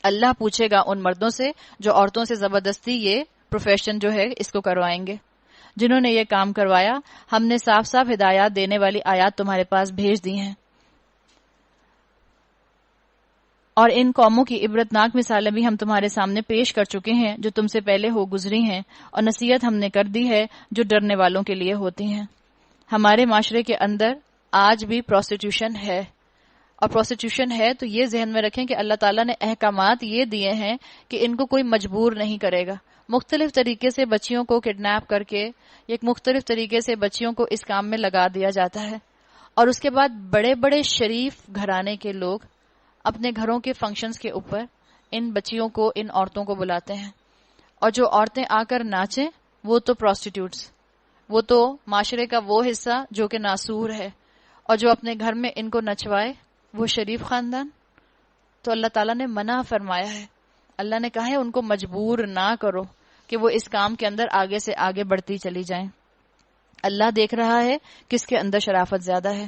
اللہ پوچھے گا ان مردوں سے جو عورتوں سے زبردستی یہ پروفیشن جو ہے اس کو کروائیں گے، جنہوں نے یہ کام کروایا، ہم نے صاف صاف ہدایات دینے والی آیات تمہارے پاس بھیج دی ہیں، اور ان قوموں کی عبرتناک مثالیں بھی ہم تمہارے سامنے پیش کر چکے ہیں جو تم سے پہلے ہو گزری ہیں، اور نصیحت ہم نے کر دی ہے جو ڈرنے والوں کے لیے ہوتی ہیں۔ ہمارے معاشرے کے اندر آج بھی پروسٹیٹیوشن ہے، اور پروسٹیٹیوشن ہے تو یہ ذہن میں رکھیں کہ اللہ تعالیٰ نے احکامات یہ دیے ہیں کہ ان کو کوئی مجبور نہیں کرے گا۔ مختلف طریقے سے بچیوں کو کڈنیپ کر کے ایک مختلف طریقے سے بچیوں کو اس کام میں لگا دیا جاتا ہے، اور اس کے بعد بڑے بڑے شریف گھرانے کے لوگ اپنے گھروں کے فنکشنز کے اوپر ان بچیوں کو، ان عورتوں کو بلاتے ہیں، اور جو عورتیں آ کر ناچیں وہ تو پروسٹیٹیوٹس، وہ تو معاشرے کا وہ حصہ جو کہ ناسور ہے، اور جو اپنے گھر میں ان کو نچوائے وہ شریف خاندان۔ تو اللہ تعالیٰ نے منع فرمایا ہے، اللہ نے کہا ہے ان کو مجبور نہ کرو کہ وہ اس کام کے اندر آگے سے آگے بڑھتی چلی جائیں۔ اللہ دیکھ رہا ہے کس کے اندر شرافت زیادہ ہے۔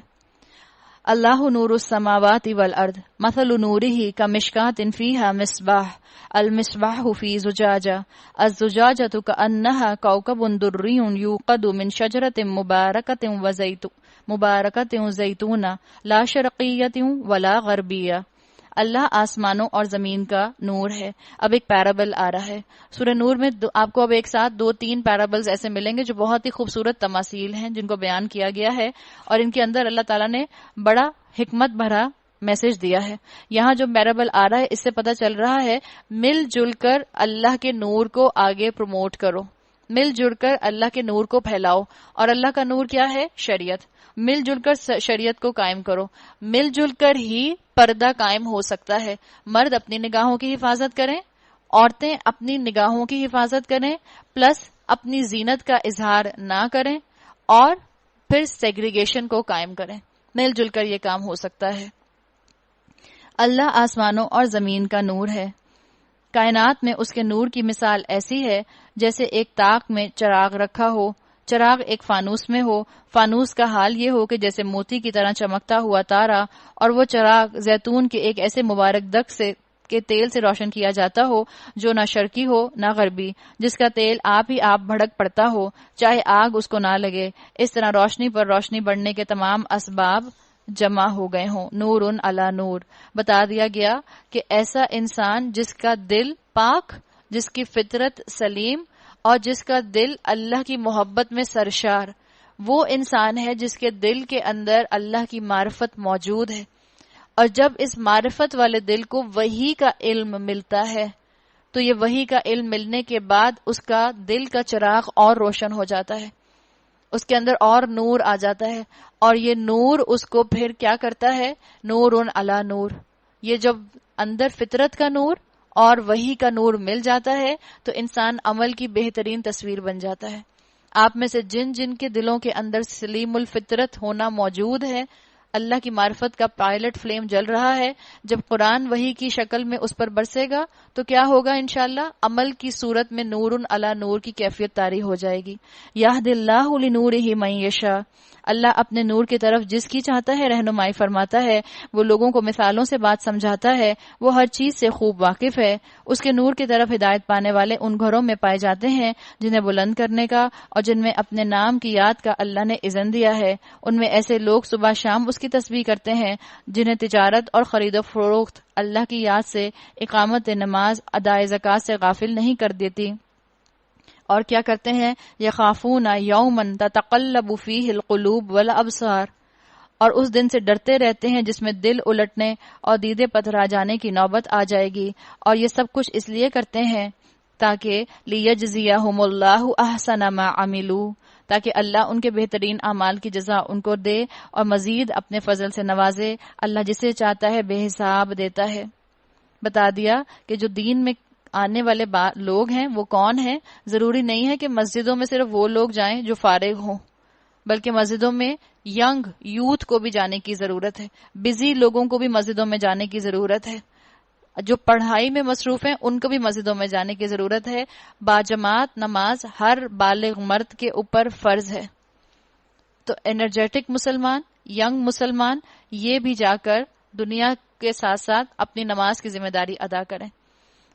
اللہ نور السماوات والارض مثل نورہ کمشکاۃ فیہا مصباح المصباح فی زجاجہ الزجاجۃ کأنہا کوکب دری یوقد من شجرۃ مبارکۃ زیتونہ لا شرقیۃ ولا غربیہ۔ اللہ آسمانوں اور زمین کا نور ہے۔ اب ایک پیرابل آ رہا ہے سورہ نور میں، آپ کو اب ایک ساتھ 2-3 پیرابلز ایسے ملیں گے جو بہت ہی خوبصورت تماثیل ہیں جن کو بیان کیا گیا ہے، اور ان کے اندر اللہ تعالیٰ نے بڑا حکمت بھرا میسج دیا ہے۔ یہاں جو پیرابل آ رہا ہے اس سے پتہ چل رہا ہے مل جل کر اللہ کے نور کو آگے پروموٹ کرو، مل جل کر اللہ کے نور کو پھیلاؤ، اور اللہ کا نور کیا ہے؟ شریعت۔ مل جل کر شریعت کو قائم کرو، مل جل کر ہی پردہ قائم ہو سکتا ہے۔ مرد اپنی نگاہوں کی حفاظت کریں، عورتیں اپنی نگاہوں کی حفاظت کریں، پلس اپنی زینت کا اظہار نہ کریں، اور پھر سیگریگیشن کو قائم کریں۔ مل جل کر یہ کام ہو سکتا ہے۔ اللہ آسمانوں اور زمین کا نور ہے۔ کائنات میں اس کے نور کی مثال ایسی ہے جیسے ایک طاق میں چراغ رکھا ہو، چراغ ایک فانوس میں ہو، فانوس کا حال یہ ہو کہ جیسے موتی کی طرح چمکتا ہوا تارا، اور وہ چراغ زیتون کے ایک ایسے مبارک دخ سے کے تیل سے روشن کیا جاتا ہو جو نہ شرقی ہو نہ غربی، جس کا تیل آپ ہی آپ بھڑک پڑتا ہو چاہے آگ اس کو نہ لگے۔ اس طرح روشنی پر روشنی بڑھنے کے تمام اسباب جمع ہو گئے ہوں۔ نور علی نور، بتا دیا گیا کہ ایسا انسان جس کا دل پاک، جس کی فطرت سلیم، اور جس کا دل اللہ کی محبت میں سرشار، وہ انسان ہے جس کے دل کے اندر اللہ کی معرفت موجود ہے، اور جب اس معرفت والے دل کو وحی کا علم ملتا ہے تو یہ وحی کا علم ملنے کے بعد اس کا دل کا چراغ اور روشن ہو جاتا ہے، اس کے اندر اور نور آ جاتا ہے، اور یہ نور اس کو پھر کیا کرتا ہے؟ نور علی نور۔ یہ جب اندر فطرت کا نور اور وحی کا نور مل جاتا ہے تو انسان عمل کی بہترین تصویر بن جاتا ہے۔ آپ میں سے جن جن کے دلوں کے اندر سلیم الفطرت ہونا موجود ہے، اللہ کی معرفت کا پائلٹ فلیم جل رہا ہے، جب قرآن وحی کی شکل میں اس پر برسے گا تو کیا ہوگا؟ انشاءاللہ عمل کی صورت میں نور علی نور کی کیفیت طاری ہو جائے گی۔ یہد اللہ لنورہ من یشاء، اللہ اپنے نور کی طرف جس کی چاہتا ہے رہنمائی فرماتا ہے، وہ لوگوں کو مثالوں سے بات سمجھاتا ہے، وہ ہر چیز سے خوب واقف ہے۔ اس کے نور کی طرف ہدایت پانے والے ان گھروں میں پائے جاتے ہیں جنہیں بلند کرنے کا اور جن میں اپنے نام کی یاد کا اللہ نے اذن دیا ہے۔ ان میں ایسے لوگ صبح شام اس کی تسبیح کرتے ہیں جنہیں تجارت اور خرید و فروخت اللہ کی یاد سے، اقامت نماز، ادائے زکوٰۃ سے غافل نہیں کر دیتی۔ اور کیا کرتے ہیں؟ یخافون یوما تتقلب فیہ القلوب والابصار، اور اس دن سے ڈرتے رہتے ہیں جس میں دل الٹنے اور دیدے پتھرا جانے کی نوبت آ جائے گی، اور یہ سب کچھ اس لیے کرتے ہیں تاکہ لیجزیہم اللہ احسن ما عملوا، تاکہ اللہ ان کے بہترین اعمال کی جزا ان کو دے اور مزید اپنے فضل سے نوازے۔ اللہ جسے چاہتا ہے بے حساب دیتا ہے۔ بتا دیا کہ جو دین میں آنے والے لوگ ہیں وہ کون ہیں۔ ضروری نہیں ہے کہ مسجدوں میں صرف وہ لوگ جائیں جو فارغ ہوں، بلکہ مسجدوں میں ینگ یوتھ کو بھی جانے کی ضرورت ہے، بزی لوگوں کو بھی مسجدوں میں جانے کی ضرورت ہے، جو پڑھائی میں مصروف ہیں ان کو بھی مسجدوں میں جانے کی ضرورت ہے۔ باجماعت نماز ہر بالغ مرد کے اوپر فرض ہے۔ تو انرجیٹک مسلمان، ینگ مسلمان، یہ بھی جا کر دنیا کے ساتھ ساتھ اپنی نماز کی ذمہ داری ادا کریں۔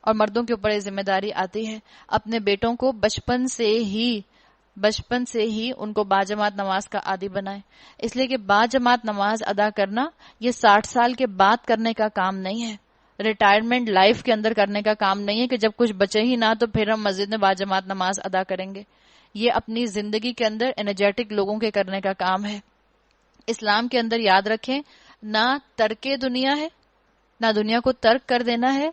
اور مردوں کے اوپر یہ ذمہ داری آتی ہے اپنے بیٹوں کو بچپن سے ہی ان کو باجماعت نماز کا عادی بنائیں، اس لیے کہ باجماعت نماز ادا کرنا یہ 60 سال کے بعد کرنے کا کام نہیں ہے، ریٹائرمنٹ لائف کے اندر کرنے کا کام نہیں ہے کہ جب کچھ بچے ہی نہ تو پھر ہم مسجد میں باجماعت نماز ادا کریں گے. یہ اپنی زندگی کے اندر انرجیٹک لوگوں کے کرنے کا کام ہے. اسلام کے اندر یاد رکھیں نہ ترک دنیا ہے، نہ دنیا کو ترک کر دینا ہے،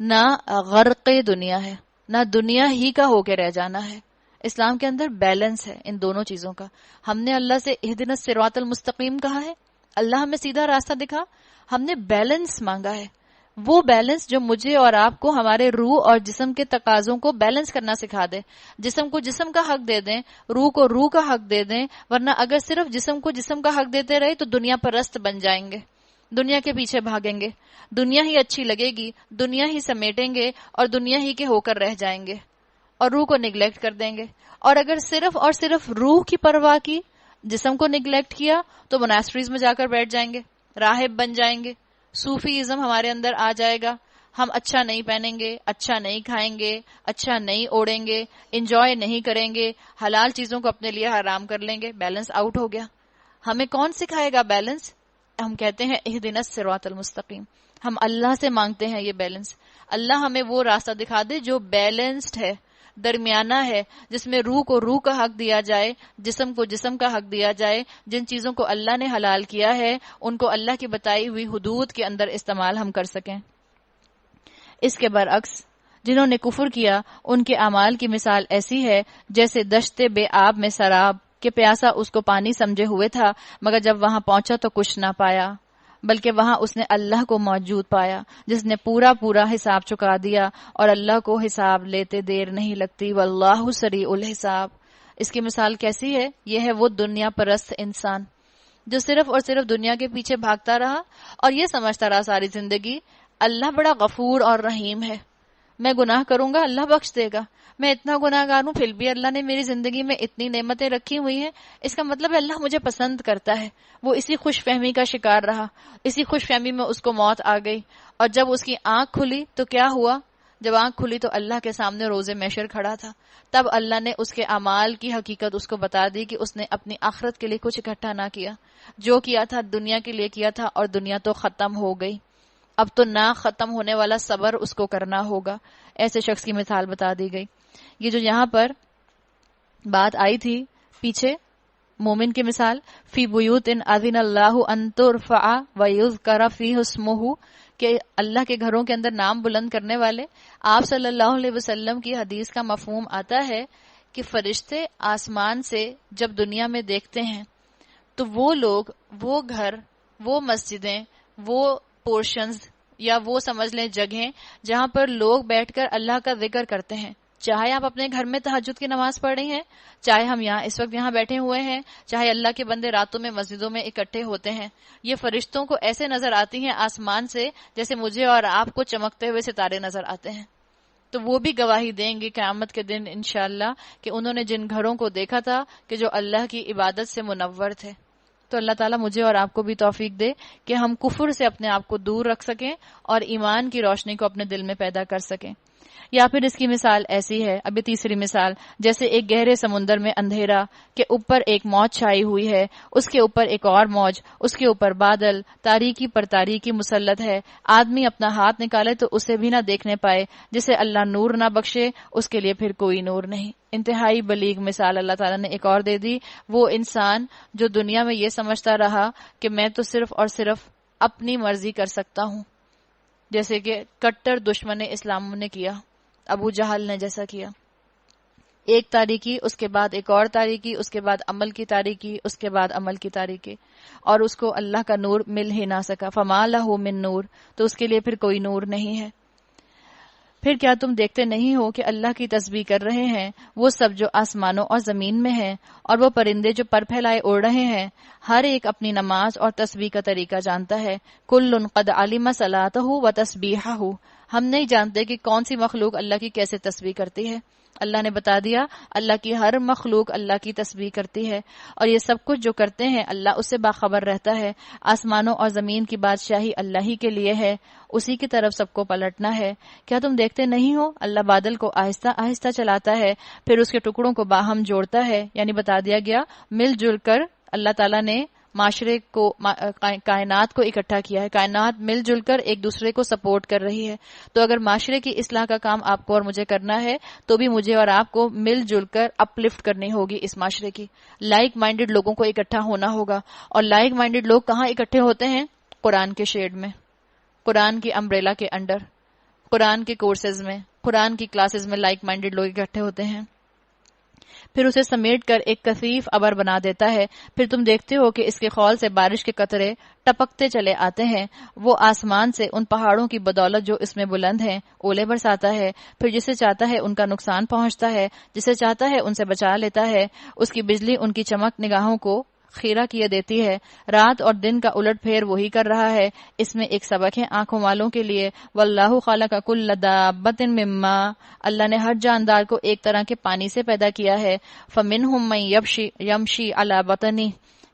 نہ غرق دنیا ہے، نہ دنیا ہی کا ہو کے رہ جانا ہے. اسلام کے اندر بیلنس ہے ان دونوں چیزوں کا. ہم نے اللہ سے اہدنا الصراط المستقیم کہا ہے، اللہ ہمیں سیدھا راستہ دکھا. ہم نے بیلنس مانگا ہے، وہ بیلنس جو مجھے اور آپ کو ہمارے روح اور جسم کے تقاضوں کو بیلنس کرنا سکھا دے. جسم کو جسم کا حق دے دیں، روح کو روح کا حق دے دیں، ورنہ اگر صرف جسم کو جسم کا حق دیتے رہے تو دنیا پرست بن جائیں گے، دنیا کے پیچھے بھاگیں گے، دنیا ہی اچھی لگے گی، دنیا ہی سمیٹیں گے اور دنیا ہی کے ہو کر رہ جائیں گے اور روح کو نگلیکٹ کر دیں گے. اور اگر صرف اور صرف روح کی پرواہ کی، جسم کو نگلیکٹ کیا تو موناسٹریز میں جا کر بیٹھ جائیں گے، راہب بن جائیں گے، صوفیزم ہمارے اندر آ جائے گا. ہم اچھا نہیں پہنیں گے، اچھا نہیں کھائیں گے، اچھا نہیں اوڑیں گے، انجوائے نہیں کریں گے، حلال چیزوں کو اپنے لیے حرام کر لیں گے. بیلنس آؤٹ ہو گیا. ہمیں کون سکھائے گا بیلنس؟ ہم کہتے ہیں اہدنا الصراط المستقیم. ہم اللہ سے مانگتے ہیں یہ بیلنس. اللہ ہمیں وہ راستہ دکھا دے جو بیلنسڈ ہے، درمیانہ ہے، جس میں روح کو روح کا حق دیا جائے، جسم کو جسم کا حق دیا جائے. جن چیزوں کو اللہ نے حلال کیا ہے ان کو اللہ کی بتائی ہوئی حدود کے اندر استعمال ہم کر سکیں. اس کے برعکس جنہوں نے کفر کیا ان کے اعمال کی مثال ایسی ہے جیسے دشت بے آب میں سراب کہ پیاسا اس کو پانی سمجھے ہوئے تھا، مگر جب وہاں پہنچا تو کچھ نہ پایا، بلکہ وہاں اس نے اللہ کو موجود پایا جس نے پورا حساب چکا دیا، اور اللہ کو حساب لیتے دیر نہیں لگتی، واللہ سریع الحساب. اس کی مثال کیسی ہے؟ یہ ہے وہ دنیا پرست انسان جو صرف اور صرف دنیا کے پیچھے بھاگتا رہا اور یہ سمجھتا رہا ساری زندگی اللہ بڑا غفور اور رحیم ہے، میں گناہ کروں گا اللہ بخش دے گا، میں اتنا گناہ گار ہوں پھر بھی اللہ نے میری زندگی میں اتنی نعمتیں رکھی ہوئی ہیں، اس کا مطلب ہے اللہ مجھے پسند کرتا ہے. وہ اسی خوش فہمی کا شکار رہا، اسی خوش فہمی میں اس کو موت آ گئی. اور جب اس کی آنکھ کھلی تو کیا ہوا؟ جب آنکھ کھلی تو اللہ کے سامنے روز محشر کھڑا تھا. تب اللہ نے اس کے اعمال کی حقیقت اس کو بتا دی کہ اس نے اپنی آخرت کے لیے کچھ اکٹھا نہ کیا، جو کیا تھا دنیا کے لیے کیا تھا، اور دنیا تو ختم ہو گئی. اب تو نہ ختم ہونے والا صبر اس کو کرنا ہوگا. ایسے شخص کی مثال بتا دی گئی. یہ جو یہاں پر بات آئی تھی پیچھے مومن کی مثال، فی بیوت اذن اللہ ان ترفع ویذکر فیہ اسمہ، کہ اللہ کے گھروں کے اندر نام بلند کرنے والے. آپ صلی اللہ علیہ وسلم کی حدیث کا مفہوم آتا ہے کہ فرشتے آسمان سے جب دنیا میں دیکھتے ہیں تو وہ لوگ، وہ گھر، وہ مسجدیں، وہ پورشنز یا وہ سمجھ لیں جگہیں جہاں پر لوگ بیٹھ کر اللہ کا ذکر کرتے ہیں، چاہے آپ اپنے گھر میں تہجد کی نماز پڑھ رہی ہیں، چاہے ہم یہاں اس وقت یہاں بیٹھے ہوئے ہیں، چاہے اللہ کے بندے راتوں میں مسجدوں میں اکٹھے ہوتے ہیں، یہ فرشتوں کو ایسے نظر آتی ہیں آسمان سے جیسے مجھے اور آپ کو چمکتے ہوئے ستارے نظر آتے ہیں. تو وہ بھی گواہی دیں گے قیامت کے دن انشاءاللہ کہ انہوں نے جن گھروں کو دیکھا تھا کہ جو اللہ کی عبادت سے منور تھے. تو اللہ تعالیٰ مجھے اور آپ کو بھی توفیق دے کہ ہم کفر سے اپنے آپ کو دور رکھ سکیں اور ایمان کی روشنی کو اپنے دل میں پیدا کر سکیں. یا پھر اس کی مثال ایسی ہے، ابھی تیسری مثال، جیسے ایک گہرے سمندر میں اندھیرا کہ اوپر ایک موج چھائی ہوئی ہے، اس کے اوپر ایک اور موج، اس کے اوپر بادل، تاریکی پر تاریکی مسلط ہے. آدمی اپنا ہاتھ نکالے تو اسے بھی نہ دیکھنے پائے، جسے اللہ نور نہ بخشے اس کے لیے پھر کوئی نور نہیں. انتہائی بلیغ مثال اللہ تعالیٰ نے ایک اور دے دی. وہ انسان جو دنیا میں یہ سمجھتا رہا کہ میں تو صرف اور صرف اپنی مرضی کر سکتا ہوں، جیسے کہ کٹر دشمن اسلام نے کیا، ابو جہل نے جیسا کیا. ایک تاریکی، اس کے بعد ایک اور تاریکی، اس کے بعد عمل کی تاریکی، اس کے بعد عمل کی تاریکی، اور اس کو اللہ کا نور مل ہی نہ سکا. فما لہ من نور، تو اس کے لیے پھر کوئی نور نہیں ہے. پھر کیا تم دیکھتے نہیں ہو کہ اللہ کی تسبیح کر رہے ہیں وہ سب جو آسمانوں اور زمین میں ہیں، اور وہ پرندے جو پر پھیلائے اڑ رہے ہیں، ہر ایک اپنی نماز اور تسبیح کا طریقہ جانتا ہے. کل قد علم صلاتہ و تسبیحہ، ہم نہیں جانتے کہ کون سی مخلوق اللہ کی کیسے تسبیح کرتی ہے. اللہ نے بتا دیا اللہ کی ہر مخلوق اللہ کی تسبیح کرتی ہے، اور یہ سب کچھ جو کرتے ہیں اللہ اس سے باخبر رہتا ہے. آسمانوں اور زمین کی بادشاہی اللہ ہی کے لیے ہے، اسی کی طرف سب کو پلٹنا ہے. کیا تم دیکھتے نہیں ہو اللہ بادل کو آہستہ آہستہ چلاتا ہے، پھر اس کے ٹکڑوں کو باہم جوڑتا ہے. یعنی بتا دیا گیا مل جل کر اللہ تعالیٰ نے معاشرے کو، کائنات کو اکٹھا کیا ہے. کائنات مل جل کر ایک دوسرے کو سپورٹ کر رہی ہے. تو اگر معاشرے کی اصلاح کا کام آپ کو اور مجھے کرنا ہے تو بھی مجھے اور آپ کو مل جل کر اپ لفٹ کرنی ہوگی اس معاشرے کی. لائک مائنڈڈ لوگوں کو اکٹھا ہونا ہوگا. اور لائک مائنڈڈ لوگ کہاں اکٹھے ہوتے ہیں؟ قرآن کے شیڈ میں، قرآن کی امبریلا کے انڈر، قرآن کے کورسز میں، قرآن کی کلاسز میں لائک مائنڈڈ لوگ اکٹھے ہوتے ہیں. پھر اسے سمیٹ کر ایک کثیف ابر بنا دیتا ہے. پھر تم دیکھتے ہو کہ اس کے خول سے بارش کے قطرے ٹپکتے چلے آتے ہیں. وہ آسمان سے ان پہاڑوں کی بدولت جو اس میں بلند ہیں اولے برساتا ہے. پھر جسے چاہتا ہے ان کا نقصان پہنچتا ہے، جسے چاہتا ہے ان سے بچا لیتا ہے. اس کی بجلی ان کی چمک نگاہوں کو خیرہ کیے دیتی ہے. رات اور دن کا الٹ پھیر وہی کر رہا ہے. اس میں ایک سبق ہے آنکھوں والوں کے لیے. واللہ خلق کل دابۃ من ماء، اللہ نے ہر جاندار کو ایک طرح کے پانی سے پیدا کیا ہے. فمنہم من یمشی علی بطنہ،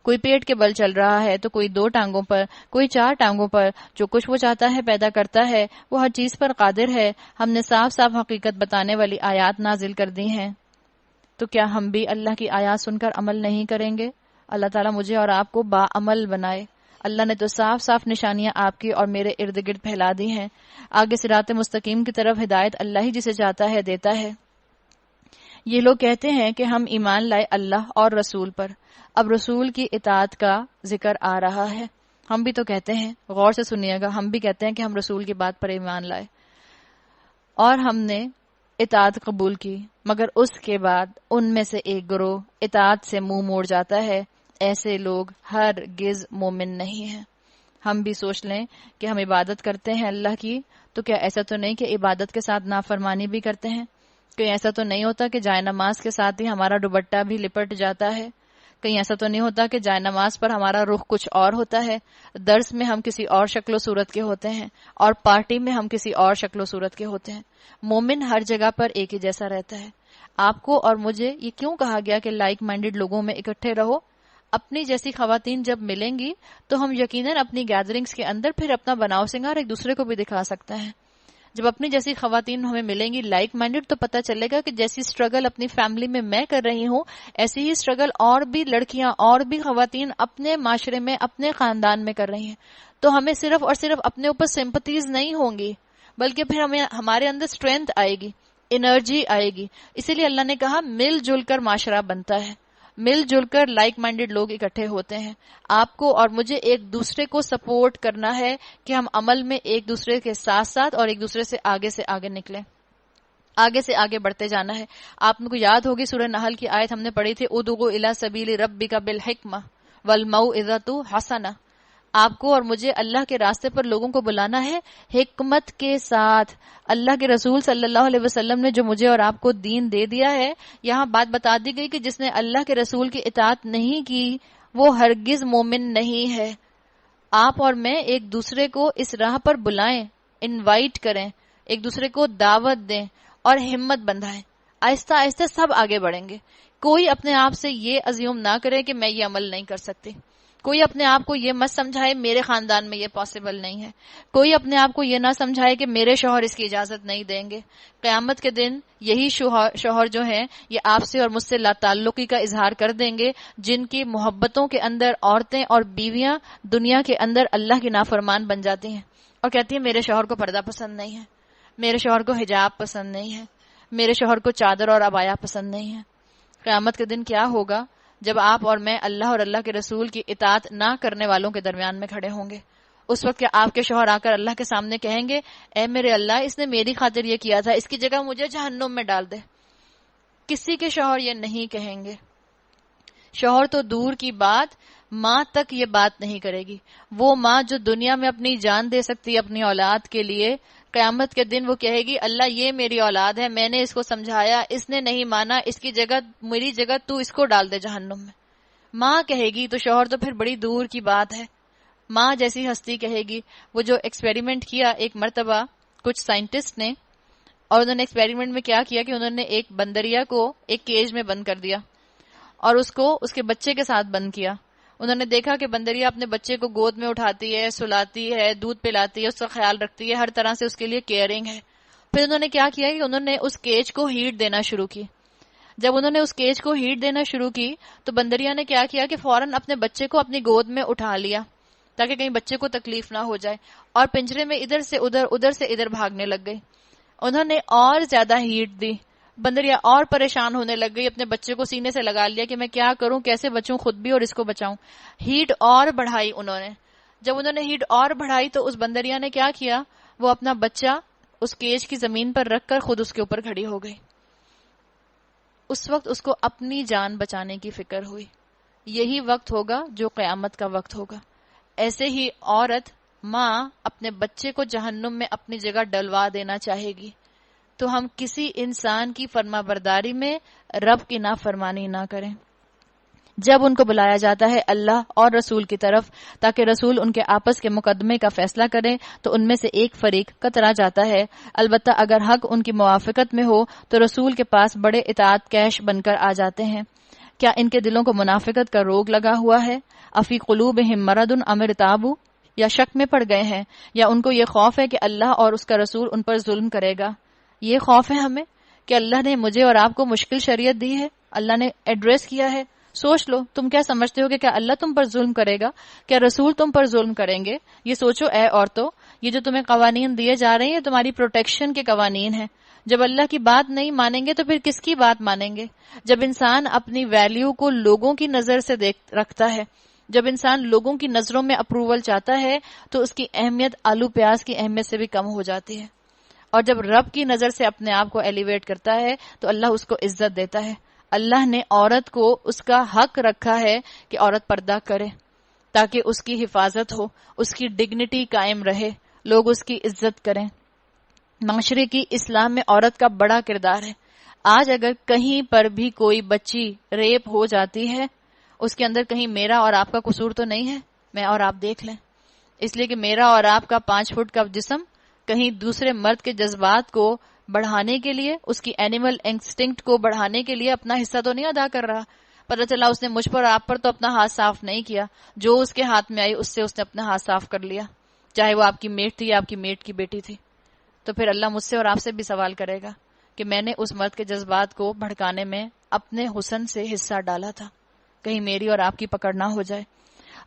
کوئی پیٹ کے بل چل رہا ہے تو کوئی 2 ٹانگوں پر، کوئی 4 ٹانگوں پر. جو کچھ وہ چاہتا ہے پیدا کرتا ہے، وہ ہر چیز پر قادر ہے. ہم نے صاف صاف حقیقت بتانے والی آیات نازل کر دی ہیں. تو کیا ہم بھی اللہ کی آیات سن کر عمل نہیں کریں گے؟ اللہ تعالیٰ مجھے اور آپ کو با عمل بنائے. اللہ نے تو صاف صاف نشانیاں آپ کی اور میرے ارد گرد پھیلا دی ہیں. آگے صراط مستقیم کی طرف ہدایت اللہ ہی جسے چاہتا ہے دیتا ہے. یہ لوگ کہتے ہیں کہ ہم ایمان لائے اللہ اور رسول پر. اب رسول کی اطاعت کا ذکر آ رہا ہے. ہم بھی تو کہتے ہیں، غور سے سنیے گا، ہم بھی کہتے ہیں کہ ہم رسول کی بات پر ایمان لائے اور ہم نے اطاعت قبول کی، مگر اس کے بعد ان میں سے ایک گروہ اطاعت سے منہ موڑ جاتا ہے. ایسے لوگ ہرگز مومن نہیں ہیں. ہم بھی سوچ لیں کہ ہم عبادت کرتے ہیں اللہ کی، تو کیا ایسا تو نہیں کہ عبادت کے ساتھ نافرمانی بھی کرتے ہیں؟ کہیں ایسا تو نہیں ہوتا کہ جائے نماز کے ساتھ ہی ہمارا دوپٹہ بھی لپٹ جاتا ہے؟ کہیں ایسا تو نہیں ہوتا کہ جائے نماز پر ہمارا رخ کچھ اور ہوتا ہے، درس میں ہم کسی اور شکل و صورت کے ہوتے ہیں، اور پارٹی میں ہم کسی اور شکل و صورت کے ہوتے ہیں؟ مومن ہر جگہ پر ایک ہی جیسا رہتا ہے. آپ کو اور مجھے یہ کیوں کہا گیا کہ لائک مائنڈڈ لوگوں میں اکٹھے رہو؟ اپنی جیسی خواتین جب ملیں گی تو ہم یقیناً اپنی گیدرنگز کے اندر پھر اپنا بناؤ سنگار ایک دوسرے کو بھی دکھا سکتے ہیں. جب اپنی جیسی خواتین ہمیں ملیں گی لائک مائنڈڈ، تو پتہ چلے گا کہ جیسی سٹرگل اپنی فیملی میں کر رہی ہوں، ایسی ہی سٹرگل اور بھی لڑکیاں اور بھی خواتین اپنے معاشرے میں، اپنے خاندان میں کر رہی ہیں. تو ہمیں صرف اور صرف اپنے اوپر سمپتیز نہیں ہوں گی، بلکہ پھر ہمارے اندر اسٹرینتھ آئے گی، انرجی آئے گی. اسی لیے اللہ نے کہا مل جل کر معاشرہ بنتا ہے، مل جل کر لائک مائنڈڈ لوگ اکٹھے ہوتے ہیں. آپ کو اور مجھے ایک دوسرے کو سپورٹ کرنا ہے کہ ہم عمل میں ایک دوسرے کے ساتھ ساتھ اور ایک دوسرے سے آگے نکلیں، آگے سے آگے بڑھتے جانا ہے. آپ کو یاد ہوگی سورہ نحل کی آیت ہم نے پڑھی تھی، ادعو الی سبیل ربک بالحکمہ والموعظۃ الحسنہ. آپ کو اور مجھے اللہ کے راستے پر لوگوں کو بلانا ہے حکمت کے ساتھ. اللہ کے رسول صلی اللہ علیہ وسلم نے جو مجھے اور آپ کو دین دے دیا ہے، یہاں بات بتا دی گئی کہ جس نے اللہ کے رسول کی اطاعت نہیں کی وہ ہرگز مومن نہیں ہے. آپ اور میں ایک دوسرے کو اس راہ پر بلائیں، انوائٹ کریں، ایک دوسرے کو دعوت دیں اور ہمت بندھائیں. آہستہ آہستہ سب آگے بڑھیں گے. کوئی اپنے آپ سے یہ ازیوم نہ کرے کہ میں یہ عمل نہیں کر سکتی. کوئی اپنے آپ کو یہ مت سمجھائے میرے خاندان میں یہ پاسبل نہیں ہے. کوئی اپنے آپ کو یہ نہ سمجھائے کہ میرے شوہر اس کی اجازت نہیں دیں گے. قیامت کے دن یہی شوہر جو ہیں یہ آپ سے اور مجھ سے لا تعلقی کا اظہار کر دیں گے، جن کی محبتوں کے اندر عورتیں اور بیویاں دنیا کے اندر اللہ کی نافرمان بن جاتی ہیں اور کہتی ہیں میرے شوہر کو پردہ پسند نہیں ہے، میرے شوہر کو حجاب پسند نہیں ہے، میرے شوہر کو چادر اور عبایا پسند نہیں ہے. قیامت کے دن کیا ہوگا جب آپ اور میں اللہ اور اللہ کے رسول کی اطاعت نہ کرنے والوں کے درمیان میں کھڑے ہوں گے؟ اس وقت کیا آپ کے شوہر آ کر اللہ کے سامنے کہیں گے اے میرے اللہ اس نے میری خاطر یہ کیا تھا، اس کی جگہ مجھے جہنم میں ڈال دے؟ کسی کے شوہر یہ نہیں کہیں گے. شوہر تو دور کی بات، ماں تک یہ بات نہیں کرے گی. وہ ماں جو دنیا میں اپنی جان دے سکتی اپنی اولاد کے لیے، قیامت کے دن وہ کہے گی اللہ یہ میری اولاد ہے، میں نے اس کو سمجھایا، اس نے نہیں مانا، اس کی جگہ میری جگہ تو اس کو ڈال دے جہنم میں. ماں کہے گی تو شوہر تو پھر بڑی دور کی بات ہے. ماں جیسی ہستی کہے گی. وہ جو ایکسپیریمنٹ کیا ایک مرتبہ کچھ سائنٹسٹ نے، اور انہوں نے ایکسپیریمنٹ میں کیا کیا کہ انہوں نے ایک بندریا کو ایک کیج میں بند کر دیا اور اس کو اس کے بچے کے ساتھ بند کیا. انہوں نے دیکھا کہ بندریا اپنے بچے کو گود میں اٹھاتی ہے، سلاتی ہے، دودھ پلاتی ہے، اس کا خیال رکھتی ہے، ہر طرح سے اس کے لیے کیئرنگ ہے. پھر انہوں نے کیا کیا کہ انہوں نے اس کیج کو ہیٹ دینا شروع کی. جب انہوں نے اس کیج کو ہیٹ دینا شروع کی تو بندریا نے کیا کیا کہ فوراً اپنے بچے کو اپنی گود میں اٹھا لیا تاکہ کہیں بچے کو تکلیف نہ ہو جائے، اور پنجرے میں ادھر سے ادھر، ادھر سے ادھر بھاگنے لگ گئی. انہوں نے اور زیادہ ہیٹ دی، بندریا اور پریشان ہونے لگ گئی، اپنے بچے کو سینے سے لگا لیا کہ میں کیا کروں، کیسے بچوں خود بھی اور اس کو بچاؤں. ہیٹ اور بڑھائی انہوں نے. جب انہوں نے ہیٹ اور بڑھائی تو اس بندریا نے کیا کیا، وہ اپنا بچہ اس کیج کی زمین پر رکھ کر خود اس کے اوپر کھڑی ہو گئی. اس وقت اس کو اپنی جان بچانے کی فکر ہوئی. یہی وقت ہوگا جو قیامت کا وقت ہوگا. ایسے ہی عورت، ماں اپنے بچے کو جہنم میں اپنی جگہ ڈلوا دینا چاہے گی. تو ہم کسی انسان کی فرما برداری میں رب کی نافرمانی نہ کریں. جب ان کو بلایا جاتا ہے اللہ اور رسول کی طرف تاکہ رسول ان کے آپس کے مقدمے کا فیصلہ کرے تو ان میں سے ایک فریق کترا جاتا ہے. البتہ اگر حق ان کی موافقت میں ہو تو رسول کے پاس بڑے اطاعت کیش بن کر آ جاتے ہیں. کیا ان کے دلوں کو منافقت کا روگ لگا ہوا ہے؟ افی قلوبہم مرض ام ارتابوا، یا شک میں پڑ گئے ہیں، یا ان کو یہ خوف ہے کہ اللہ اور اس کا رسول ان پر ظلم کرے گا. یہ خوف ہے ہمیں کہ اللہ نے مجھے اور آپ کو مشکل شریعت دی ہے، اللہ نے ایڈریس کیا ہے. سوچ لو، تم کیا سمجھتے ہو کہ کیا اللہ تم پر ظلم کرے گا؟ کیا رسول تم پر ظلم کریں گے؟ یہ سوچو اے عورتوں، یہ جو تمہیں قوانین دیے جا رہے ہیں تمہاری پروٹیکشن کے قوانین ہیں. جب اللہ کی بات نہیں مانیں گے تو پھر کس کی بات مانیں گے؟ جب انسان اپنی ویلیو کو لوگوں کی نظر سے رکھتا ہے، جب انسان لوگوں کی نظروں میں اپروول چاہتا ہے تو اس کی اہمیت آلو پیاز کی اہمیت سے بھی کم ہو جاتی ہے. اور جب رب کی نظر سے اپنے آپ کو ایلیویٹ کرتا ہے تو اللہ اس کو عزت دیتا ہے. اللہ نے عورت کو اس کا حق رکھا ہے کہ عورت پردہ کرے تاکہ اس کی حفاظت ہو، اس کی ڈگنیٹی قائم رہے، لوگ اس کی عزت کریں. معاشرے کی اصلاح میں عورت کا بڑا کردار ہے. آج اگر کہیں پر بھی کوئی بچی ریپ ہو جاتی ہے، اس کے اندر کہیں میرا اور آپ کا قصور تو نہیں ہے؟ میں اور آپ دیکھ لیں. اس لیے کہ میرا اور آپ کا 5 فٹ کا جسم کہیں دوسرے مرد کے جذبات کو بڑھانے کے لیے، اس کی اینیمل انسٹنکٹ کو بڑھانے کے لیے اپنا حصہ تو نہیں ادا کر رہا. پتہ چلا اس نے مجھ پر اور آپ پر تو اپنا ہاتھ صاف نہیں کیا، جو اس کے ہاتھ میں آئی اس سے اس نے اپنا ہاتھ صاف کر لیا، چاہے وہ آپ کی میٹ تھی یا آپ کی میٹ کی بیٹی تھی. تو پھر اللہ مجھ سے اور آپ سے بھی سوال کرے گا کہ میں نے اس مرد کے جذبات کو بھڑکانے میں اپنے حسن سے حصہ ڈالا تھا، کہیں میری اور آپ کی پکڑ نہ ہو جائے.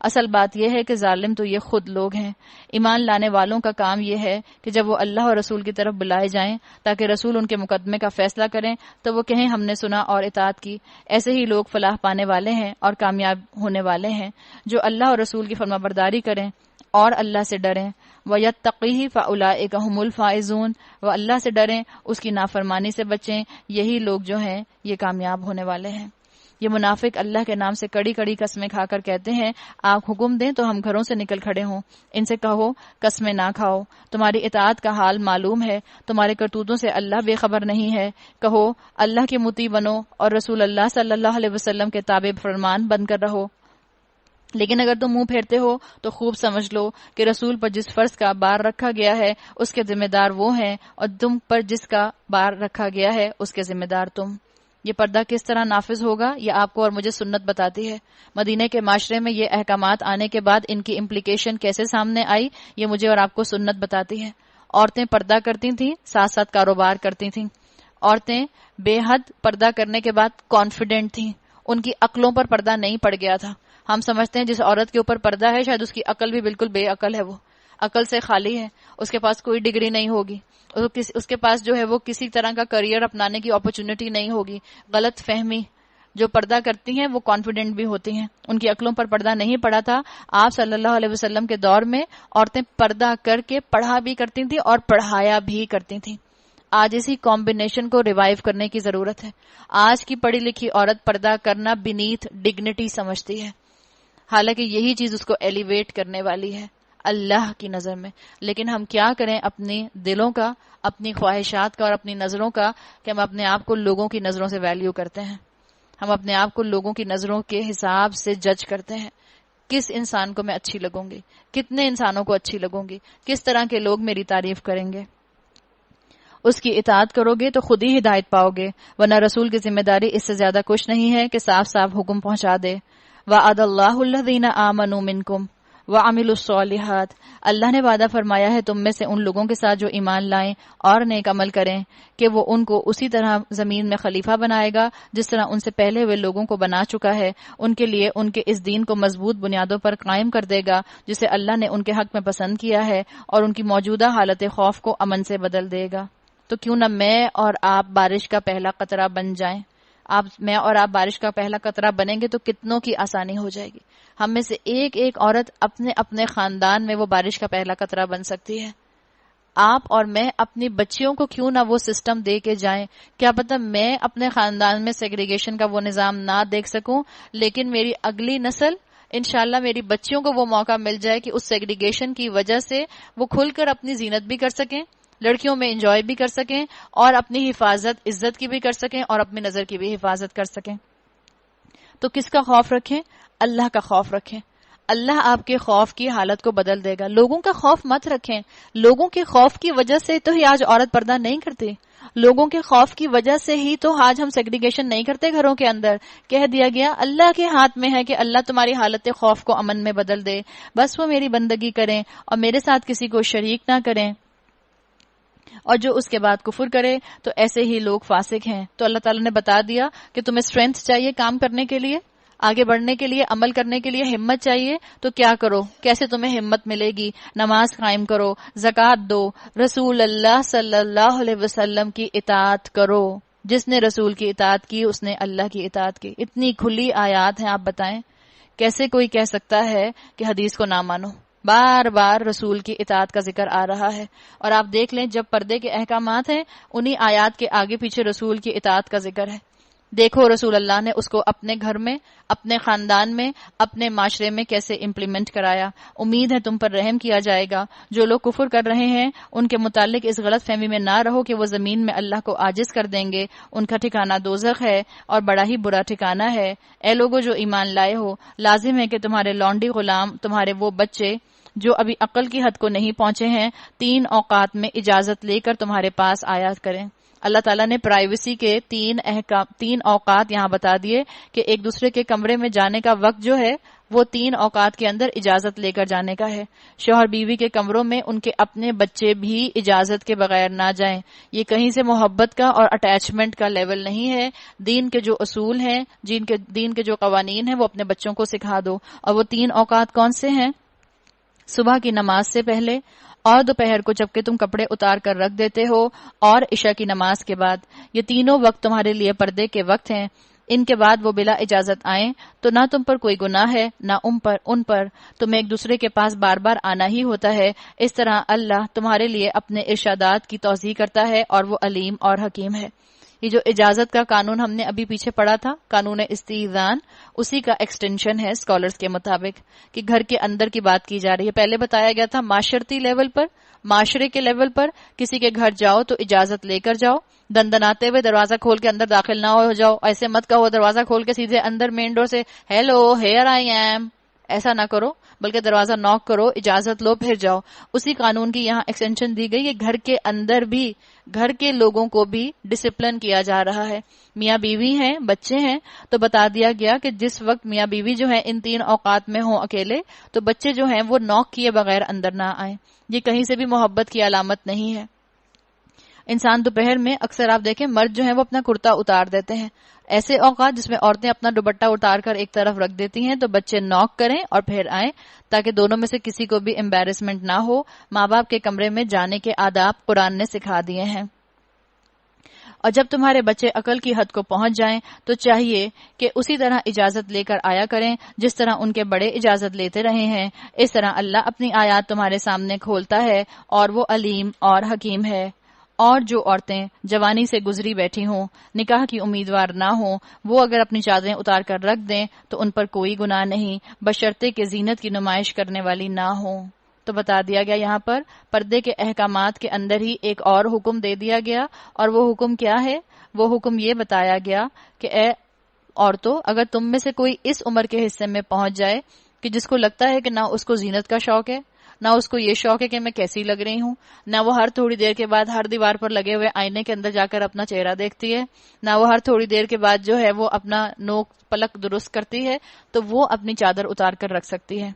اصل بات یہ ہے کہ ظالم تو یہ خود لوگ ہیں. ایمان لانے والوں کا کام یہ ہے کہ جب وہ اللہ اور رسول کی طرف بلائے جائیں تاکہ رسول ان کے مقدمے کا فیصلہ کریں تو وہ کہیں ہم نے سنا اور اطاعت کی. ایسے ہی لوگ فلاح پانے والے ہیں اور کامیاب ہونے والے ہیں جو اللہ اور رسول کی فرما برداری کریں اور اللہ سے ڈریں. وَيَتَّقِهِ فَأُولَٰئِكَ هُمُ الْفَائِزُونَ، وہ اللہ سے ڈریں، اس کی نافرمانی سے بچیں، یہی لوگ جو ہیں یہ کامیاب ہونے والے ہیں. یہ منافق اللہ کے نام سے کڑی کڑی قسمیں کھا کر کہتے ہیں آپ حکم دیں تو ہم گھروں سے نکل کھڑے ہوں. ان سے کہو قسمیں نہ کھاؤ، تمہاری اطاعت کا حال معلوم ہے، تمہارے کرتوتوں سے اللہ بے خبر نہیں ہے. کہو اللہ کے مطیع بنو اور رسول اللہ صلی اللہ علیہ وسلم کے تابع فرمان بن کر رہو. لیکن اگر تم منہ پھیرتے ہو تو خوب سمجھ لو کہ رسول پر جس فرض کا بار رکھا گیا ہے اس کے ذمہ دار وہ ہیں، اور تم پر جس کا بار رکھا گیا ہے اس کے ذمہ دار تم. یہ پردہ کس طرح نافذ ہوگا یہ آپ کو اور مجھے سنت بتاتی ہے. مدینہ کے معاشرے میں یہ احکامات آنے کے بعد ان کی امپلیکیشن کیسے سامنے آئی یہ مجھے اور آپ کو سنت بتاتی ہے. عورتیں پردہ کرتی تھیں، ساتھ ساتھ کاروبار کرتی تھیں. عورتیں بے حد پردہ کرنے کے بعد کانفیڈنٹ تھیں، ان کی عقلوں پر پردہ نہیں پڑ گیا تھا. ہم سمجھتے ہیں جس عورت کے اوپر پردہ ہے شاید اس کی عقل بھی بالکل بے عقل ہے، وہ عقل سے خالی ہے، اس کے پاس کوئی ڈگری نہیں ہوگی، اس کے پاس جو ہے وہ کسی طرح کا کریئر اپنانے کی اپرچونٹی نہیں ہوگی. غلط فہمی. جو پردہ کرتی ہیں وہ کانفیڈنٹ بھی ہوتی ہیں، ان کی عقلوں پر پردہ نہیں پڑا تھا. آپ صلی اللہ علیہ وسلم کے دور میں عورتیں پردہ کر کے پڑھا بھی کرتی تھیں اور پڑھایا بھی کرتی تھیں. آج اسی کمبینیشن کو ریوائیو کرنے کی ضرورت ہے. آج کی پڑھی لکھی عورت پردہ کرنا بینیتھ ڈگنیٹی سمجھتی ہے، حالانکہ یہی چیز اس کو ایلیویٹ کرنے والی ہے اللہ کی نظر میں. لیکن ہم کیا کریں اپنے دلوں کا، اپنی خواہشات کا اور اپنی نظروں کا، کہ ہم اپنے آپ کو لوگوں کی نظروں سے ویلیو کرتے ہیں. ہم اپنے آپ کو لوگوں کی نظروں کے حساب سے جج کرتے ہیں. کس انسان کو میں اچھی لگوں گی، کتنے انسانوں کو اچھی لگوں گی، کس طرح کے لوگ میری تعریف کریں گے. اس کی اطاعت کرو گے تو خود ہی ہدایت پاؤ گے، ورنہ رسول کی ذمہ داری اس سے زیادہ کچھ نہیں ہے کہ صاف صاف حکم پہنچا دے۔ وعد اللہ الذین آمنوا منکم وعملوا الصالحات، اللہ نے وعدہ فرمایا ہے تم میں سے ان لوگوں کے ساتھ جو ایمان لائیں اور نیک عمل کریں کہ وہ ان کو اسی طرح زمین میں خلیفہ بنائے گا جس طرح ان سے پہلے ہوئے لوگوں کو بنا چکا ہے، ان کے لیے ان کے اس دین کو مضبوط بنیادوں پر قائم کر دے گا جسے اللہ نے ان کے حق میں پسند کیا ہے، اور ان کی موجودہ حالت خوف کو امن سے بدل دے گا۔ تو کیوں نہ میں اور آپ بارش کا پہلا قطرہ بن جائیں؟ میں اور آپ بارش کا پہلا قطرہ بنیں گے تو کتنوں کی آسانی ہو جائے گی۔ ہم میں سے ایک ایک عورت اپنے اپنے خاندان میں وہ بارش کا پہلا قطرہ بن سکتی ہے۔ آپ اور میں اپنی بچیوں کو کیوں نہ وہ سسٹم دے کے جائیں؟ کیا پتہ میں اپنے خاندان میں سیگریگیشن کا وہ نظام نہ دیکھ سکوں، لیکن میری اگلی نسل انشاءاللہ میری بچیوں کو وہ موقع مل جائے کہ اس سیگریگیشن کی وجہ سے وہ کھل کر اپنی زینت بھی کر سکیں، لڑکیوں میں انجوائے بھی کر سکیں، اور اپنی حفاظت عزت کی بھی کر سکیں، اور اپنی نظر کی بھی حفاظت کر سکیں۔ تو کس کا خوف رکھیں؟ اللہ کا خوف رکھیں۔ اللہ آپ کے خوف کی حالت کو بدل دے گا۔ لوگوں کا خوف مت رکھیں۔ لوگوں کے خوف کی وجہ سے تو ہی آج عورت پردہ نہیں کرتی، لوگوں کے خوف کی وجہ سے ہی تو آج ہم سیگریگیشن نہیں کرتے گھروں کے اندر۔ کہہ دیا گیا اللہ کے ہاتھ میں ہے کہ اللہ تمہاری حالت خوف کو امن میں بدل دے، بس وہ میری بندگی کریں اور میرے ساتھ کسی کو شریک نہ کریں، اور جو اس کے بعد کفر کرے تو ایسے ہی لوگ فاسق ہیں۔ تو اللہ تعالیٰ نے بتا دیا کہ تمہیں اسٹرینتھ چاہیے کام کرنے کے لیے، آگے بڑھنے کے لیے، عمل کرنے کے لیے ہمت چاہیے، تو کیا کرو؟ کیسے تمہیں ہمت ملے گی؟ نماز قائم کرو، زکوٰۃ دو، رسول اللہ صلی اللہ علیہ وسلم کی اطاعت کرو۔ جس نے رسول کی اطاعت کی اس نے اللہ کی اطاعت کی۔ اتنی کھلی آیات ہیں، آپ بتائیں کیسے کوئی کہہ سکتا ہے کہ حدیث کو نہ مانو؟ بار بار رسول کی اطاعت کا ذکر آ رہا ہے، اور آپ دیکھ لیں جب پردے کے احکامات ہیں انہی آیات کے آگے پیچھے رسول کی اطاعت کا ذکر ہے۔ دیکھو رسول اللہ نے اس کو اپنے گھر میں، اپنے خاندان میں، اپنے معاشرے میں کیسے امپلیمنٹ کرایا۔ امید ہے تم پر رحم کیا جائے گا۔ جو لوگ کفر کر رہے ہیں ان کے متعلق اس غلط فہمی میں نہ رہو کہ وہ زمین میں اللہ کو عاجز کر دیں گے، ان کا ٹھکانہ دوزخ ہے اور بڑا ہی برا ٹھکانہ ہے۔ اے لوگو جو ایمان لائے ہو، لازم ہے کہ تمہارے لونڈی غلام، تمہارے وہ بچے جو ابھی عقل کی حد کو نہیں پہنچے ہیں، 3 اوقات میں اجازت لے کر تمہارے پاس آیا کریں۔ اللہ تعالیٰ نے پرائیویسی کے 3 اوقات یہاں بتا دیے کہ ایک دوسرے کے کمرے میں جانے کا وقت جو ہے وہ 3 اوقات کے اندر اجازت لے کر جانے کا ہے۔ شوہر بیوی کے کمروں میں ان کے اپنے بچے بھی اجازت کے بغیر نہ جائیں۔ یہ کہیں سے محبت کا اور اٹیچمنٹ کا لیول نہیں ہے۔ دین کے جو اصول ہیں، دین کے جو قوانین ہیں وہ اپنے بچوں کو سکھا دو۔ اور وہ 3 اوقات کون سے ہیں؟ صبح کی نماز سے پہلے، اور دوپہر کو جبکہ تم کپڑے اتار کر رکھ دیتے ہو، اور عشاء کی نماز کے بعد۔ یہ تینوں وقت تمہارے لیے پردے کے وقت ہیں۔ ان کے بعد وہ بلا اجازت آئیں تو نہ تم پر کوئی گناہ ہے نہ ان پر، تمہیں ایک دوسرے کے پاس بار بار آنا ہی ہوتا ہے۔ اس طرح اللہ تمہارے لیے اپنے ارشادات کی توضیح کرتا ہے اور وہ علیم اور حکیم ہے۔ یہ جو اجازت کا قانون ہم نے ابھی پیچھے پڑھا تھا، قانون استئذان، اسی کا ایکسٹینشن ہے اسکالرز کے مطابق، کہ گھر کے اندر کی بات کی جا رہی ہے۔ پہلے بتایا گیا تھا معاشرتی لیول پر، معاشرے کے لیول پر کسی کے گھر جاؤ تو اجازت لے کر جاؤ، دندناتے ہوئے دروازہ کھول کے اندر داخل نہ ہو جاؤ۔ ایسے مت کہو دروازہ کھول کے سیدھے اندر مین ڈور سے ہیلو ہیئر آئی ایم، ایسا نہ کرو، بلکہ دروازہ نوک کرو، اجازت لو، پھر جاؤ۔ اسی قانون کی یہاں ایکسٹینشن دی گئی ہے، گھر کے اندر بھی گھر کے لوگوں کو بھی ڈسپلن کیا جا رہا ہے۔ میاں بیوی ہیں، بچے ہیں، تو بتا دیا گیا کہ جس وقت میاں بیوی جو ہیں ان 3 اوقات میں ہوں اکیلے، تو بچے جو ہیں وہ نوک کیے بغیر اندر نہ آئیں۔ یہ کہیں سے بھی محبت کی علامت نہیں ہے۔ انسان دوپہر میں اکثر آپ دیکھیں مرد جو ہیں وہ اپنا کرتا اتار دیتے ہیں۔ ایسے اوقات جس میں عورتیں اپنا دوپٹہ اتار کر ایک طرف رکھ دیتی ہیں تو بچے نوک کریں اور پھر آئیں، تاکہ دونوں میں سے کسی کو بھی امبیرسمنٹ نہ ہو۔ ماں باپ کے کمرے میں جانے کے آداب قرآن نے سکھا دیے ہیں۔ اور جب تمہارے بچے عقل کی حد کو پہنچ جائیں تو چاہیے کہ اسی طرح اجازت لے کر آیا کریں جس طرح ان کے بڑے اجازت لیتے رہے ہیں۔ اس طرح اللہ اپنی آیات تمہارے سامنے کھولتا ہے اور وہ علیم اور حکیم ہے۔ اور جو عورتیں جوانی سے گزری بیٹھی ہوں، نکاح کی امیدوار نہ ہوں، وہ اگر اپنی چادریں اتار کر رکھ دیں تو ان پر کوئی گناہ نہیں، بشرطے کہ زینت کی نمائش کرنے والی نہ ہوں۔ تو بتا دیا گیا یہاں پر پردے کے احکامات کے اندر ہی ایک اور حکم دے دیا گیا، اور وہ حکم کیا ہے؟ وہ حکم یہ بتایا گیا کہ اے عورتوں، اگر تم میں سے کوئی اس عمر کے حصے میں پہنچ جائے کہ جس کو لگتا ہے کہ نہ اس کو زینت کا شوق ہے، نہ اس کو یہ شوق ہے کہ میں کیسی لگ رہی ہوں، نہ وہ ہر تھوڑی دیر کے بعد ہر دیوار پر لگے ہوئے آئینے کے اندر جا کر اپنا چہرہ دیکھتی ہے، نہ وہ ہر تھوڑی دیر کے بعد جو ہے وہ اپنا نوک پلک درست کرتی ہے تو وہ اپنی چادر اتار کر رکھ سکتی ہے۔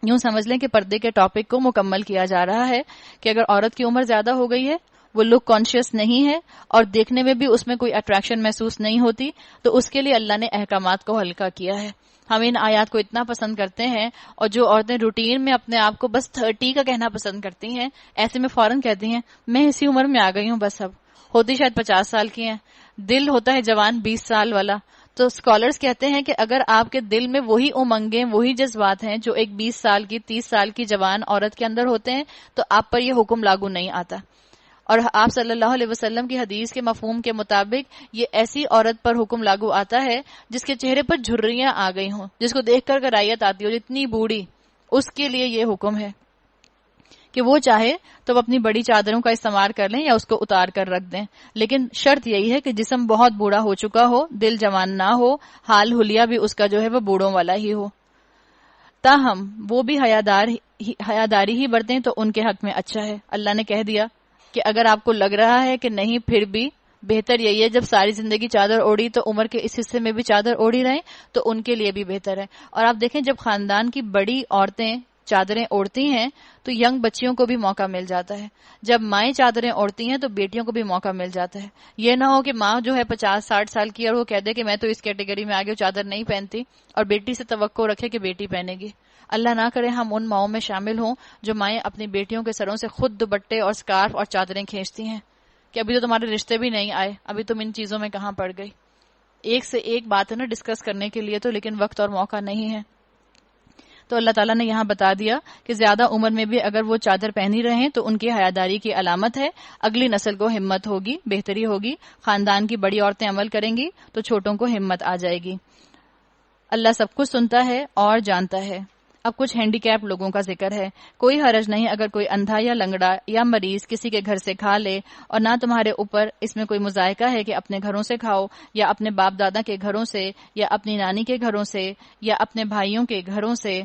یوں سمجھ لیں کہ پردے کے ٹاپک کو مکمل کیا جا رہا ہے کہ اگر عورت کی عمر زیادہ ہو گئی ہے، وہ لک کانشیس نہیں ہے اور دیکھنے میں بھی اس میں کوئی اٹریکشن محسوس نہیں ہوتی، تو اس کے لیے اللہ نے احکامات کو ہلکا کیا ہے۔ ہم ان آیات کو اتنا پسند کرتے ہیں، اور جو عورتیں روٹین میں اپنے آپ کو بس 30 کا کہنا پسند کرتی ہیں، ایسے میں فوراً کہتی ہیں میں اسی عمر میں آ گئی ہوں، بس اب ہوتی شاید 50 سال کی ہیں، دل ہوتا ہے جوان 20 سال والا۔ تو اسکالرز کہتے ہیں کہ اگر آپ کے دل میں وہی امنگیں، وہی جذبات ہیں جو ایک 20 سال کی 30 سال کی جوان عورت کے اندر ہوتے ہیں، تو آپ پر یہ حکم لاگو نہیں آتا۔ اور آپ صلی اللہ علیہ وسلم کی حدیث کے مفہوم کے مطابق یہ ایسی عورت پر حکم لاگو آتا ہے جس کے چہرے پر جھریاں آ گئی ہوں، جس کو دیکھ کر کرائیت آتی ہو، جتنی بوڑھی، اس کے لیے یہ حکم ہے کہ وہ چاہے تو وہ اپنی بڑی چادروں کا استعمال کر لیں یا اس کو اتار کر رکھ دیں، لیکن شرط یہی ہے کہ جسم بہت بوڑھا ہو چکا ہو، دل جوان نہ ہو، حال حلیہ بھی اس کا جو ہے وہ بوڑھوں والا ہی ہو۔ تاہم وہ بھی حیاداری ہی برتیں تو ان کے حق میں اچھا ہے۔ اللہ نے کہہ دیا کہ اگر آپ کو لگ رہا ہے کہ نہیں، پھر بھی بہتر یہی ہے جب ساری زندگی چادر اوڑی تو عمر کے اس حصے میں بھی چادر اوڑی رہیں، تو ان کے لیے بھی بہتر ہے۔ اور آپ دیکھیں جب خاندان کی بڑی عورتیں چادریں اوڑھتی ہیں تو ینگ بچیوں کو بھی موقع مل جاتا ہے، جب مائیں چادریں اوڑھتی ہیں تو بیٹیوں کو بھی موقع مل جاتا ہے۔ یہ نہ ہو کہ ماں جو ہے 50-60 سال کی اور وہ کہہ دے کہ میں تو اس کیٹیگری میں آگے چادر نہیں پہنتی، اور بیٹی سے توقع رکھے کہ بیٹی پہنے گی۔ اللہ نہ کرے ہم ان ماؤں میں شامل ہوں جو مائیں اپنی بیٹیوں کے سروں سے خود دوپٹے اور سکارف اور چادریں کھینچتی ہیں کہ ابھی تو تمہارے رشتے بھی نہیں آئے، ابھی تم ان چیزوں میں کہاں پڑ گئی۔ ایک سے ایک بات ہے نا ڈسکس کرنے کے لیے تو، لیکن وقت اور موقع نہیں ہے۔ تو اللہ تعالیٰ نے یہاں بتا دیا کہ زیادہ عمر میں بھی اگر وہ چادر پہنی رہیں تو ان کی حیاداری کی علامت ہے، اگلی نسل کو ہمت ہوگی، بہتری ہوگی، خاندان کی بڑی عورتیں عمل کریں گی تو چھوٹوں کو ہمت آ جائے گی۔ اللہ سب کچھ سنتا ہے اور جانتا ہے۔ اب کچھ ہینڈی کیپ لوگوں کا ذکر ہے۔ کوئی حرج نہیں اگر کوئی اندھا یا لنگڑا یا مریض کسی کے گھر سے کھا لے، اور نہ تمہارے اوپر اس میں کوئی مذائقہ ہے کہ اپنے گھروں سے کھاؤ، یا اپنے باپ دادا کے گھروں سے، یا اپنی نانی کے گھروں سے، یا اپنے بھائیوں کے گھروں سے،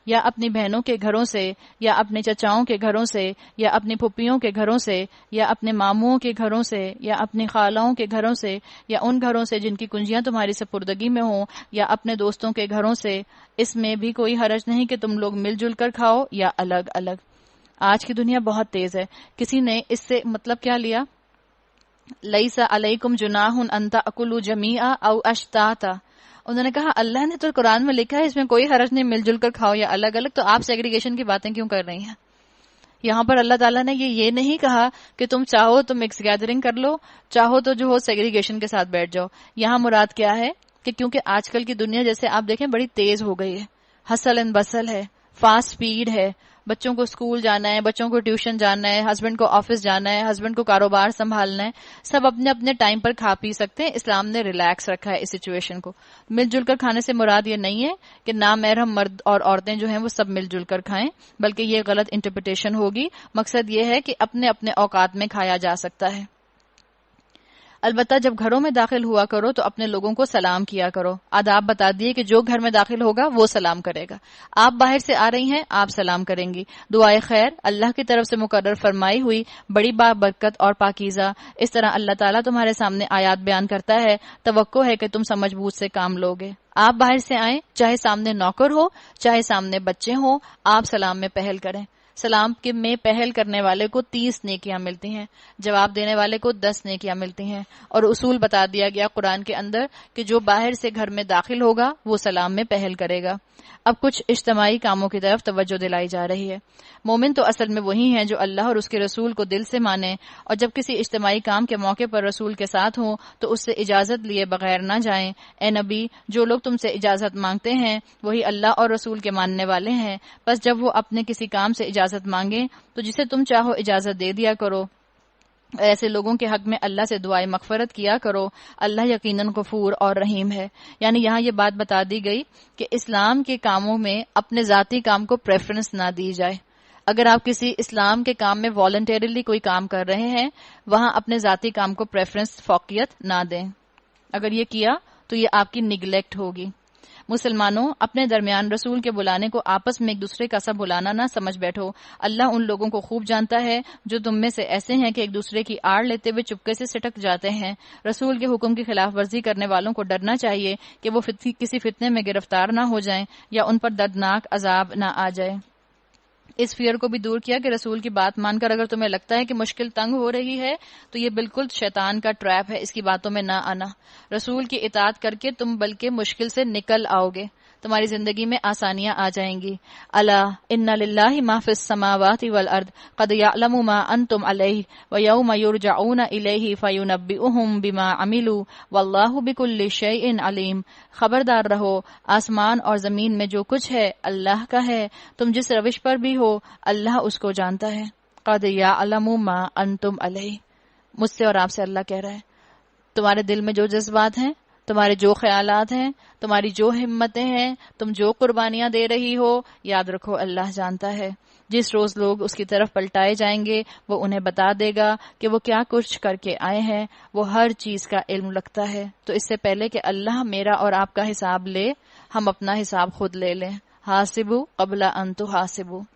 یا اپنی بہنوں کے گھروں سے، یا اپنے چچاؤں کے گھروں سے، یا اپنی پھپھیوں کے گھروں سے، یا اپنے ماموں کے گھروں سے، یا اپنی خالاؤں کے گھروں سے، یا ان گھروں سے جن کی کنجیاں تمہاری سپردگی میں ہوں، یا اپنے دوستوں کے گھروں سے۔ اس میں بھی کوئی حرج نہیں کہ تم لوگ مل جل کر کھاؤ یا الگ الگ۔ آج کی دنیا بہت تیز ہے، کسی نے اس سے مطلب کیا لیا؟ لیس علیکم جناح ان تأکلوا جمیعا او اشتاتا۔ انہوں نے کہا اللہ نے تو قرآن میں لکھا ہے اس میں کوئی حرج نہیں، مل جل کر کھاؤ یا الگ الگ، تو آپ سیگریگیشن کی باتیں کیوں کر رہی ہیں؟ یہاں پر اللہ تعالیٰ نے یہ نہیں کہا کہ تم چاہو تو مکس گیدرنگ کر لو، چاہو تو جو ہو سیگریگیشن کے ساتھ بیٹھ جاؤ۔ یہاں مراد کیا ہے کہ کیونکہ آج کل کی دنیا جیسے آپ دیکھیں بڑی تیز ہو گئی ہے، ہسل اینڈ بسل ہے، فاسٹ سپیڈ ہے، بچوں کو اسکول جانا ہے، بچوں کو ٹیوشن جانا ہے، ہسبینڈ کو آفس جانا ہے، ہسبینڈ کو کاروبار سنبھالنا ہے، سب اپنے اپنے ٹائم پر کھا پی سکتے ہیں۔ اسلام نے ریلیکس رکھا ہے اس سچویشن کو۔ مل جل کر کھانے سے مراد یہ نہیں ہے کہ نامحرم مرد اور عورتیں جو ہیں وہ سب مل جل کر کھائیں، بلکہ یہ غلط انٹرپریٹیشن ہوگی۔ مقصد یہ ہے کہ اپنے اپنے اوقات میں کھایا جا سکتا ہے۔ البتہ جب گھروں میں داخل ہوا کرو تو اپنے لوگوں کو سلام کیا کرو۔ آداب بتا دیے کہ جو گھر میں داخل ہوگا وہ سلام کرے گا، آپ باہر سے آ رہی ہیں آپ سلام کریں گی۔ دعائے خیر اللہ کی طرف سے مقرر فرمائی ہوئی بڑی بابرکت اور پاکیزہ۔ اس طرح اللہ تعالیٰ تمہارے سامنے آیات بیان کرتا ہے، توقع ہے کہ تم سمجھ بوجھ سے کام لوگے۔ آپ باہر سے آئیں، چاہے سامنے نوکر ہو چاہے سامنے بچے ہوں، آپ سلام میں پہل کریں۔ سلام کے میں پہل کرنے والے کو 30 نیکیاں ملتی ہیں، جواب دینے والے کو 10 نیکیاں ملتی ہیں، اور اصول بتا دیا گیا قرآن کے اندر کہ جو باہر سے گھر میں داخل ہوگا وہ سلام میں پہل کرے گا۔ اب کچھ اجتماعی کاموں کی طرف توجہ دلائی جا رہی ہے۔ مومن تو اصل میں وہی ہیں جو اللہ اور اس کے رسول کو دل سے مانیں، اور جب کسی اجتماعی کام کے موقع پر رسول کے ساتھ ہوں تو اس سے اجازت لیے بغیر نہ جائیں۔ اے نبی، جو لوگ تم سے اجازت مانگتے ہیں وہی اللہ اور رسول کے ماننے والے ہیں، بس جب وہ اپنے کسی کام سے اجازت مانگیں تو جسے تم چاہو اجازت دے دیا کرو۔ ایسے لوگوں کے حق میں اللہ سے دعائے مغفرت کیا کرو، اللہ یقیناً غفور اور رحیم ہے۔ یعنی یہاں یہ بات بتا دی گئی کہ اسلام کے کاموں میں اپنے ذاتی کام کو پریفرنس نہ دی جائے۔ اگر آپ کسی اسلام کے کام میں والنٹیرلی کوئی کام کر رہے ہیں، وہاں اپنے ذاتی کام کو پریفرنس فوقیت نہ دیں۔ اگر یہ کیا تو یہ آپ کی نگلیکٹ ہوگی۔ مسلمانوں، اپنے درمیان رسول کے بلانے کو آپس میں ایک دوسرے کا سا بلانا نہ سمجھ بیٹھو۔ اللہ ان لوگوں کو خوب جانتا ہے جو تم میں سے ایسے ہیں کہ ایک دوسرے کی آڑ لیتے ہوئے چپکے سے سٹک جاتے ہیں۔ رسول کے حکم کی خلاف ورزی کرنے والوں کو ڈرنا چاہیے کہ وہ کسی فتنے میں گرفتار نہ ہو جائیں یا ان پر دردناک عذاب نہ آ جائے۔ اس فیئر کو بھی دور کیا کہ رسول کی بات مان کر اگر تمہیں لگتا ہے کہ مشکل تنگ ہو رہی ہے تو یہ بالکل شیطان کا ٹریپ ہے، اس کی باتوں میں نہ آنا۔ رسول کی اطاعت کر کے تم بلکہ مشکل سے نکل آؤ گے، تمہاری زندگی میں آسانیاں آ جائیں گی۔ الا ان للہ ما فی السماوات والارض قد یعلم ما انتم علیہ ویوم یرجعون الیہ فینبئہم بما عملوا واللہ بکل شیء علیم۔ خبردار رہو، آسمان اور زمین میں جو کچھ ہے اللہ کا ہے، تم جس روش پر بھی ہو اللہ اس کو جانتا ہے۔ قد یعلم ما انتم علیہ، مجھ سے اور آپ سے اللہ کہہ رہا ہے تمہارے دل میں جو جذبات ہیں، تمہارے جو خیالات ہیں، تمہاری جو ہمتیں ہیں، تم جو قربانیاں دے رہی ہو، یاد رکھو اللہ جانتا ہے۔ جس روز لوگ اس کی طرف پلٹائے جائیں گے وہ انہیں بتا دے گا کہ وہ کیا کچھ کر کے آئے ہیں، وہ ہر چیز کا علم رکھتا ہے۔ تو اس سے پہلے کہ اللہ میرا اور آپ کا حساب لے، ہم اپنا حساب خود لے لیں۔ حاسبوا قبل ان تحاسبوا۔